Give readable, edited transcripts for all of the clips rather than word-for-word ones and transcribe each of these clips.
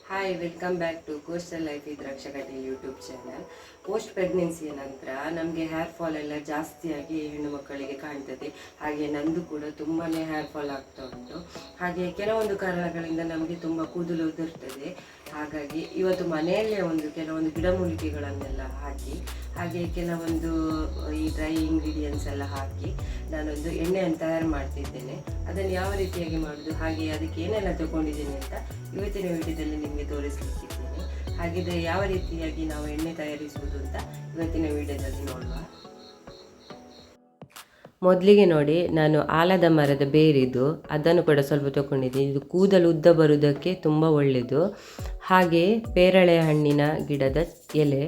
Hi welcome back to coastal life with Raksha Kateel YouTube channel. Post ಪ್ರೆಗ್ನೆನ್ಸಿಯ ನಂತರ ನಮಗೆ hair fall ಎಲ್ಲ ಜಾಸ್ತಿಯಾಗಿ ಹೆಣ್ಣು ಮಕ್ಕಳಿಗೆ ಕಾಣ್ತದೆ. ಹಾಗೆ ನಂದು ಕೂಡ ತುಂಬಾ ಹೇರ್ ಫಾಲ್ ಆಗ್ತಾ ಉಂಟು. ಹಾಗೆ ಕೆಲವೊಂದು ಕಾರಣಗಳಿಂದ ನಮಗೆ ತುಂಬ ಕೂದಲು ಉದುರ್ತದೆ. ಹಾಗಾಗಿ ಇವತ್ತು ಮನೆಯಲ್ಲೇ ಕೆಲವೊಂದು ಗಿಡಮೂಲಿಕೆಗಳನ್ನೆಲ್ಲ ಹಾಕಿ ಹಾಗೆ ಕೆಲವೊಂದು ಈ ಡ್ರೈ ಇಂಗ್ರೀಡಿಯೆಂಟ್ಸ್ ಎಲ್ಲ ಹಾಕಿ ನಾನೊಂದು ಎಣ್ಣೆಯನ್ನು ತಯಾರು ಮಾಡ್ತಿದ್ದೇನೆ. ಅದನ್ನು ಯಾವ ರೀತಿಯಾಗಿ ಮಾಡೋದು ಹಾಗೆ ಅದಕ್ಕೆ ಏನೆಲ್ಲ ತಗೊಂಡಿದ್ದೇನೆ ಅಂತ ಇವತ್ತಿನ ವಿಡಿಯೋದಲ್ಲಿ ನಿಮಗೆ ತೋರಿಸಲಿಕ್ಕಿದ್ದೇನೆ. ಹಾಗಿದ್ರೆ ಯಾವ ರೀತಿಯಾಗಿ ನಾವು ಎಣ್ಣೆ ತಯಾರಿಸುವುದು ಅಂತ ಇವತ್ತಿನ ವಿಡಿಯೋದಲ್ಲಿ ನೋಡುವ. ಮೊದಲಿಗೆ ನೋಡಿ, ನಾನು ಆಲದ ಮರದ ಬೇರಿದ್ದು ಅದನ್ನು ಕೂಡ ಸ್ವಲ್ಪ ತಗೊಂಡಿದ್ದೀನಿ. ಇದು ಕೂದಲು ಉದ್ದ ಬರುವುದಕ್ಕೆ ತುಂಬ ಒಳ್ಳೆಯದು. ಹಾಗೆ ಪೇರಳೆ ಹಣ್ಣಿನ ಗಿಡದ ಎಲೆ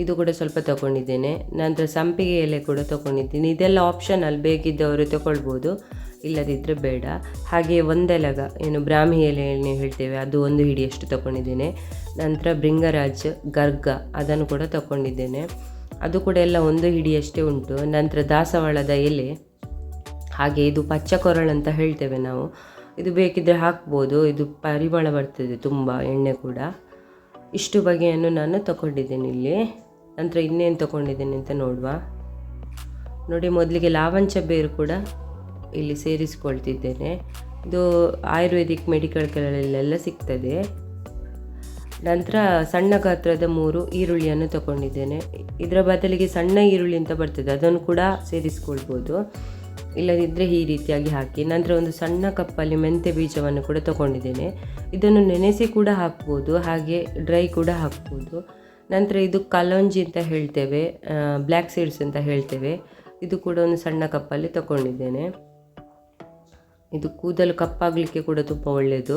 ಇದು ಕೂಡ ಸ್ವಲ್ಪ ತಗೊಂಡಿದ್ದೇನೆ. ನಂತರ ಸಂಪಿಗೆ ಎಲೆ ಕೂಡ ತಗೊಂಡಿದ್ದೀನಿ. ಇದೆಲ್ಲ ಆಪ್ಷನಲ್, ಬೇಕಿದ್ದವರು ತಗೊಳ್ಬೋದು, ಇಲ್ಲದಿದ್ದರೆ ಬೇಡ. ಹಾಗೆ ಒಂದೆಲಗ ಏನು ಬ್ರಾಹ್ಮಿ ಎಲೆ ಹೇಳ್ತೇವೆ ಅದು 1 ಹಿಡಿಯಷ್ಟು ತಗೊಂಡಿದ್ದೇನೆ. ನಂತರ ಭೃಂಗರಾಜ್ ಗರ್ಗ ಅದನ್ನು ಕೂಡ ತಗೊಂಡಿದ್ದೇನೆ, ಅದು ಕೂಡ ಎಲ್ಲ 1 ಹಿಡಿಯಷ್ಟೇ ಉಂಟು. ನಂತರ ದಾಸವಾಳದ ಎಲೆ, ಹಾಗೆ ಇದು ಪಚ್ಚಕೊರಳು ಅಂತ ಹೇಳ್ತೇವೆ ನಾವು, ಇದು ಬೇಕಿದ್ದರೆ ಹಾಕ್ಬೋದು, ಇದು ಪರಿಮಳ ಬರ್ತದೆ ತುಂಬ, ಎಣ್ಣೆ ಕೂಡ. ಇಷ್ಟು ಬಗೆಯನ್ನು ನಾನು ತಗೊಂಡಿದ್ದೇನೆ ಇಲ್ಲಿ. ನಂತರ ಇನ್ನೇನು ತಗೊಂಡಿದ್ದೇನೆ ಅಂತ ನೋಡುವ. ನೋಡಿ, ಮೊದಲಿಗೆ ಲಾವಂಚ ಬೇರು ಕೂಡ ಇಲ್ಲಿ ಸೇರಿಸ್ಕೊಳ್ತಿದ್ದೇನೆ. ಇದು ಆಯುರ್ವೇದಿಕ್ ಮೆಡಿಕಲ್ಗಳಲ್ಲೆಲ್ಲ ಸಿಗ್ತದೆ. ನಂತರ ಸಣ್ಣ ಗಾತ್ರದ 3 ಈರುಳ್ಳಿಯನ್ನು ತಗೊಂಡಿದ್ದೇನೆ. ಇದರ ಬದಲಿಗೆ ಸಣ್ಣ ಈರುಳ್ಳಿ ಅಂತ ಬರ್ತದೆ, ಅದನ್ನು ಕೂಡ ಸೇರಿಸ್ಕೊಳ್ಬೋದು, ಇಲ್ಲದಿದ್ದರೆ ಈ ರೀತಿಯಾಗಿ ಹಾಕಿ. ನಂತರ ಒಂದು ಸಣ್ಣ ಕಪ್ಪಲ್ಲಿ ಮೆಂತ್ಯ ಬೀಜವನ್ನು ಕೂಡ ತಗೊಂಡಿದ್ದೇನೆ. ಇದನ್ನು ನೆನೆಸಿ ಕೂಡ ಹಾಕ್ಬೋದು, ಹಾಗೆ ಡ್ರೈ ಕೂಡ ಹಾಕ್ಬೋದು. ನಂತರ ಇದು ಕಲೋಂಜಿ ಅಂತ ಹೇಳ್ತೇವೆ, ಬ್ಲ್ಯಾಕ್ ಸೀಡ್ಸ್ ಅಂತ ಹೇಳ್ತೇವೆ, ಇದು ಕೂಡ ಒಂದು ಸಣ್ಣ ಕಪ್ಪಲ್ಲಿ ತಗೊಂಡಿದ್ದೇನೆ. ಇದು ಕೂದಲು ಕಪ್ಪಾಗಲಿಕ್ಕೆ ಕೂಡ ತುಂಬ ಒಳ್ಳೆಯದು.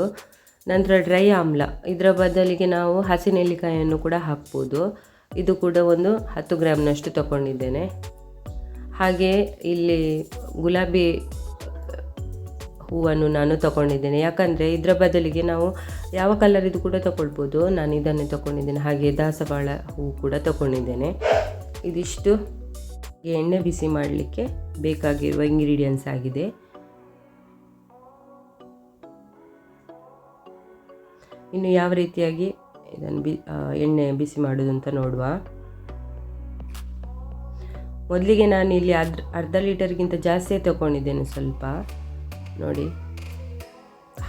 ನಂತರ ಡ್ರೈ ಆಮ್ಲ, ಇದರ ಬದಲಿಗೆ ನಾವು ಹಸಿನೆಲ್ಲಿಕಾಯನ್ನು ಕೂಡ ಹಾಕ್ಬೋದು, ಇದು ಕೂಡ ಒಂದು 10 ಗ್ರಾಮ್ನಷ್ಟು ತಗೊಂಡಿದ್ದೇನೆ. ಹಾಗೆ ಇಲ್ಲಿ ಗುಲಾಬಿ ಹೂವನ್ನು ನಾನು ತಗೊಂಡಿದ್ದೇನೆ, ಯಾಕಂದರೆ ಇದರ ಬದಲಿಗೆ ನಾವು ಯಾವ ಕಲರ್ ಇದು ಕೂಡ ತಗೊಳ್ಬೋದು, ನಾನು ಇದನ್ನೇ ತಗೊಂಡಿದ್ದೇನೆ. ಹಾಗೆ ದಾಸವಾಳ ಹೂವು ಕೂಡ ತಗೊಂಡಿದ್ದೇನೆ. ಇದಿಷ್ಟು ಎಣ್ಣೆ ಬಿಸಿ ಮಾಡಲಿಕ್ಕೆ ಬೇಕಾಗಿರುವ ಇಂಗ್ರೀಡಿಯೆಂಟ್ಸ್ ಆಗಿದೆ. ಇನ್ನು ಯಾವ ರೀತಿಯಾಗಿ ಇದನ್ನು ಎಣ್ಣೆ ಬಿಸಿ ಮಾಡೋದು ಅಂತ ನೋಡುವ. ಮೊದಲಿಗೆ ನಾನು ಇಲ್ಲಿ ಅರ್ಧ ಲೀಟರ್ಗಿಂತ ಜಾಸ್ತಿಯೇ ತಗೊಂಡಿದ್ದೇನೆ ಸ್ವಲ್ಪ, ನೋಡಿ.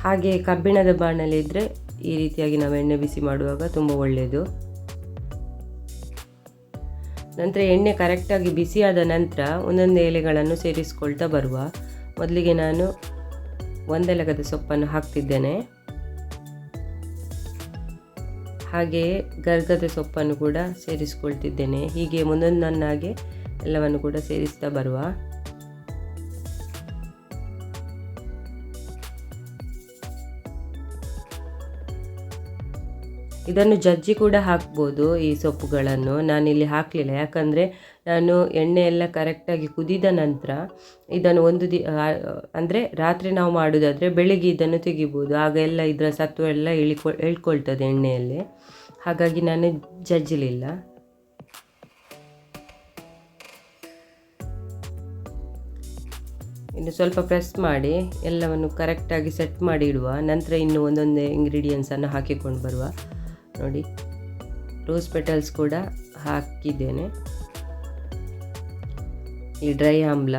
ಹಾಗೆ ಕಬ್ಬಿಣದ ಬಾಣಲೆ ಇದ್ದರೆ ಈ ರೀತಿಯಾಗಿ ನಾವು ಎಣ್ಣೆ ಬಿಸಿ ಮಾಡುವಾಗ ತುಂಬ ಒಳ್ಳೆಯದು. ನಂತರ ಎಣ್ಣೆ ಕರೆಕ್ಟಾಗಿ ಬಿಸಿಯಾದ ನಂತರ ಒಂದೊಂದು ಎಲೆಗಳನ್ನು ಸೇರಿಸ್ಕೊಳ್ತಾ ಬರುವ. ಮೊದಲಿಗೆ ನಾನು ಒಂದೆಲಗದ ಸೊಪ್ಪನ್ನು ಹಾಕ್ತಿದ್ದೇನೆ, ಹಾಗೆ ಗರ್ಗದ ಸೊಪ್ಪನ್ನು ಕೂಡ ಸೇರಿಸ್ಕೊಳ್ತಿದ್ದೇನೆ. ಹೀಗೆ ಒಂದೊಂದನ್ನಾಗಿ ಎಲ್ಲವನ್ನು ಕೂಡ ಸೇರಿಸ್ತಾ ಬರುವ. ಇದನ್ನು ಜಜ್ಜಿ ಕೂಡ ಹಾಕ್ಬೋದು ಈ ಸೊಪ್ಪುಗಳನ್ನು, ನಾನಿಲ್ಲಿ ಹಾಕಲಿಲ್ಲ, ಯಾಕಂದರೆ ನಾನು ಎಣ್ಣೆ ಎಲ್ಲ ಕರೆಕ್ಟಾಗಿ ಕುದಿದ ನಂತರ ಇದನ್ನು ಅಂದರೆ ರಾತ್ರಿ ನಾವು ಮಾಡೋದಾದರೆ ಬೆಳಿಗ್ಗೆ ಇದನ್ನು ತೆಗಿಬೋದು, ಆಗ ಎಲ್ಲ ಇದರ ಸತ್ವ ಎಲ್ಲ ಎಳ್ಕೊಳ್ತದೆ ಎಣ್ಣೆಯಲ್ಲಿ. ಹಾಗಾಗಿ ನಾನು ಜಜ್ಜಲಿಲ್ಲ. ಇನ್ನು ಸ್ವಲ್ಪ ಪ್ರೆಸ್ ಮಾಡಿ ಎಲ್ಲವನ್ನು ಕರೆಕ್ಟಾಗಿ ಸೆಟ್ ಮಾಡಿ ಇಡುವ. ನಂತರ ಇನ್ನು ಒಂದೊಂದೇ ಇಂಗ್ರೀಡಿಯೆಂಟ್ಸನ್ನು ಹಾಕಿಕೊಂಡು ಬರುವ. ನೋಡಿ, ರೋಸ್ ಪೆಟಲ್ಸ್ ಕೂಡ ಹಾಕಿದ್ದೇನೆ, ಈ ಡ್ರೈ ಆಮ್ಲ,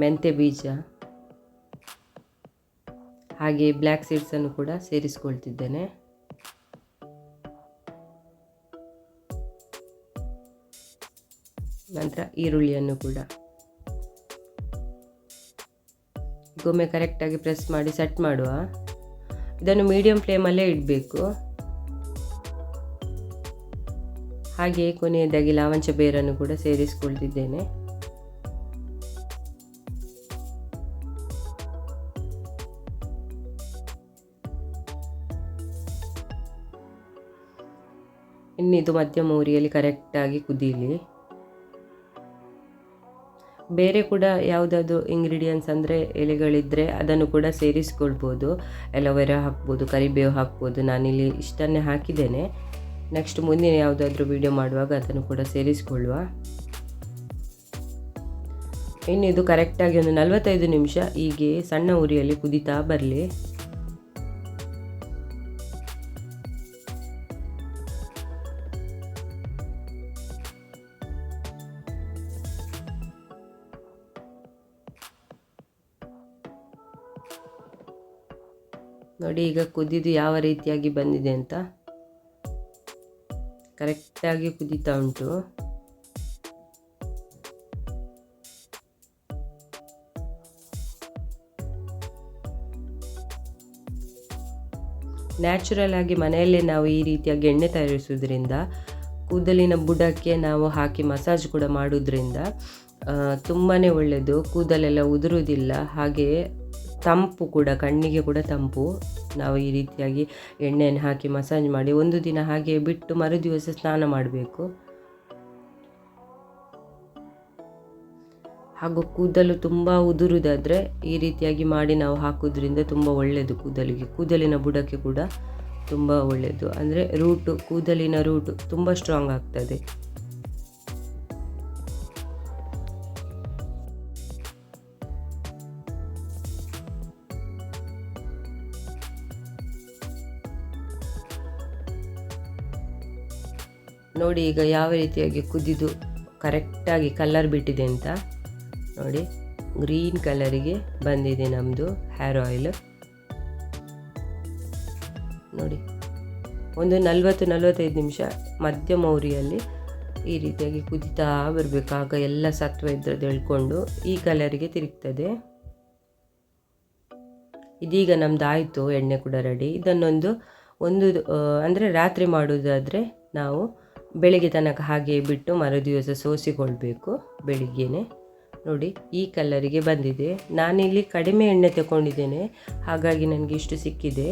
ಮೆಂತ್ಯ ಬೀಜ, ಹಾಗೆ ಬ್ಲ್ಯಾಕ್ ಸೀಡ್ಸನ್ನು ಕೂಡ ಸೇರಿಸ್ಕೊಳ್ತಿದ್ದೇನೆ. ನಂತರ ಈರುಳ್ಳಿಯನ್ನು ಕೂಡ ಒಮ್ಮೆ ಕರೆಕ್ಟಾಗಿ ಪ್ರೆಸ್ ಮಾಡಿ ಸೆಟ್ ಮಾಡುವ. ಇದನ್ನು ಮೀಡಿಯಂ ಫ್ಲೇಮಲ್ಲೇ ಇಡಬೇಕು. ಹಾಗೆ ಕೊನೆಯದಾಗಿ ಲಾವಂಚ ಬೇರನ್ನು ಕೂಡ ಸೇರಿಸ್ಕೊಳ್ತಿದ್ದೇನೆ. ಇನ್ನಿದು ಮಧ್ಯಮ ಉರಿಯಲ್ಲಿ ಕರೆಕ್ಟಾಗಿ ಕುದೀಲಿ. ಬೇರೆ ಕೂಡ ಯಾವುದಾದ್ರು ಇಂಗ್ರೀಡಿಯೆಂಟ್ಸ್ ಅಂದರೆ ಎಲೆಗಳಿದ್ದರೆ ಅದನ್ನು ಕೂಡ ಸೇರಿಸ್ಕೊಳ್ಬೋದು, ಎಲೋವೆರಾ ಹಾಕ್ಬೋದು, ಕರಿಬೇವು ಹಾಕ್ಬೋದು. ನಾನಿಲ್ಲಿ ಇಷ್ಟನ್ನೇ ಹಾಕಿದ್ದೇನೆ. ನೆಕ್ಸ್ಟ್ ಮುಂದಿನ ಯಾವುದಾದ್ರೂ ವಿಡಿಯೋ ಮಾಡುವಾಗ ಅದನ್ನು ಕೂಡ ಸೇರಿಸ್ಕೊಳ್ಳುವ. ಇನ್ನು ಇದು ಕರೆಕ್ಟಾಗಿ ಒಂದು 45 ನಿಮಿಷ ಹೀಗೆ ಸಣ್ಣ ಉರಿಯಲ್ಲಿ ಕುದೀತಾ ಬರಲಿ. ನೋಡಿ ಈಗ ಕುದಿದು ಯಾವ ರೀತಿಯಾಗಿ ಬಂದಿದೆ ಅಂತ. ಕರೆಕ್ಟಾಗಿ ಕುದೀತಾ ಉಂಟು. ನ್ಯಾಚುರಲ್ ಆಗಿ ಮನೆಯಲ್ಲೇ ನಾವು ಈ ರೀತಿಯಾಗಿ ಎಣ್ಣೆ ತಯಾರಿಸುವುದರಿಂದ ಕೂದಲಿನ ಬುಡಕ್ಕೆ ನಾವು ಹಾಕಿ ಮಸಾಜ್ ಕೂಡ ಮಾಡೋದ್ರಿಂದ ತುಂಬಾ ಒಳ್ಳೆಯದು. ಕೂದಲೆಲ್ಲ ಉದುರುವುದಿಲ್ಲ, ಹಾಗೆಯೇ ತಂಪು ಕೂಡ, ಕಣ್ಣಿಗೆ ಕೂಡ ತಂಪು. ನಾವು ಈ ರೀತಿಯಾಗಿ ಎಣ್ಣೆಯನ್ನು ಹಾಕಿ ಮಸಾಜ್ ಮಾಡಿ ಒಂದು ದಿನ ಹಾಗೆ ಬಿಟ್ಟು ಮರುದಿವಸ ಸ್ನಾನ ಮಾಡಬೇಕು. ಹಾಗೂ ಕೂದಲು ತುಂಬ ಉದುರುವುದಾದರೆ ಈ ರೀತಿಯಾಗಿ ಮಾಡಿ ನಾವು ಹಾಕೋದ್ರಿಂದ ತುಂಬ ಒಳ್ಳೆಯದು ಕೂದಲಿಗೆ, ಕೂದಲಿನ ಬುಡಕ್ಕೆ ಕೂಡ ತುಂಬ ಒಳ್ಳೆಯದು. ಅಂದರೆ ಕೂದಲಿನ ರೂಟು ತುಂಬ ಸ್ಟ್ರಾಂಗ್ ಆಗ್ತದೆ. ನೋಡಿ ಈಗ ಯಾವ ರೀತಿಯಾಗಿ ಕುದಿದು ಕರೆಕ್ಟಾಗಿ ಕಲರ್ ಬಿಟ್ಟಿದೆ ಅಂತ. ನೋಡಿ ಗ್ರೀನ್ ಕಲರಿಗೆ ಬಂದಿದೆ ನಮ್ಮದು ಹೇರ್ ಆಯಿಲ್. ನೋಡಿ ಒಂದು 40-45 ನಿಮಿಷ ಮಧ್ಯಮ ಉರಿಯಲ್ಲಿ ಈ ರೀತಿಯಾಗಿ ಕುದಿತಾ ಬರಬೇಕು. ಆಗ ಎಲ್ಲ ಸತ್ವ ಇದ್ರದ್ದು ಎಳ್ಕೊಂಡು ಈ ಕಲರಿಗೆ ತಿರುಗ್ತದೆ. ಇದೀಗ ನಮ್ದು ಆಯಿತು, ಎಣ್ಣೆ ಕೂಡ ರೆಡಿ. ಇದನ್ನೊಂದು ಅಂದರೆ ರಾತ್ರಿ ಮಾಡೋದಾದರೆ ನಾವು ಬೆಳಿಗ್ಗೆ ತನಕ ಹಾಗೆ ಬಿಟ್ಟು ಮರುದಿವಸ ಸೋಸಿಕೊಳ್ಬೇಕು ಬೆಳಿಗ್ಗೆನೆ. ನೋಡಿ ಈ ಕಲರಿಗೆ ಬಂದಿದೆ. ನಾನಿಲ್ಲಿ ಕಡಿಮೆ ಎಣ್ಣೆ ತಗೊಂಡಿದ್ದೇನೆ, ಹಾಗಾಗಿ ನನಗೆ ಇಷ್ಟು ಸಿಕ್ಕಿದೆ.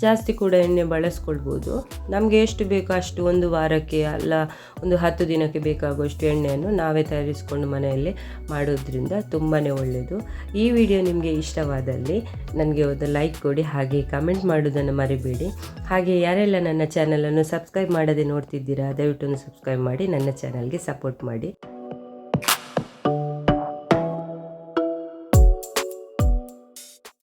ಜಾಸ್ತಿ ಕೂಡ ಎಣ್ಣೆ ಬಳಸ್ಕೊಳ್ಬೋದು. ನಮಗೆ ಎಷ್ಟು ಬೇಕೋ ಅಷ್ಟು, ಒಂದು ವಾರಕ್ಕೆ ಅಲ್ಲ ಒಂದು 10 ದಿನಕ್ಕೆ ಬೇಕಾಗುವಷ್ಟು ಎಣ್ಣೆಯನ್ನು ನಾವೇ ತಯಾರಿಸಿಕೊಂಡು ಮನೆಯಲ್ಲಿ ಮಾಡೋದ್ರಿಂದ ತುಂಬಾ ಒಳ್ಳೆಯದು. ಈ ವಿಡಿಯೋ ನಿಮಗೆ ಇಷ್ಟವಾದಲ್ಲಿ ನನಗೆ ಒಂದು ಲೈಕ್ ಕೊಡಿ, ಹಾಗೆ ಕಮೆಂಟ್ ಮಾಡೋದನ್ನು ಮರಿಬೇಡಿ. ಹಾಗೆ ಯಾರೆಲ್ಲ ನನ್ನ ಚಾನಲನ್ನು ಸಬ್ಸ್ಕ್ರೈಬ್ ಮಾಡದೆ ನೋಡ್ತಿದ್ದೀರಾ, ದಯವಿಟ್ಟು ಸಬ್ಸ್ಕ್ರೈಬ್ ಮಾಡಿ ನನ್ನ ಚಾನಲ್ಗೆ ಸಪೋರ್ಟ್ ಮಾಡಿ.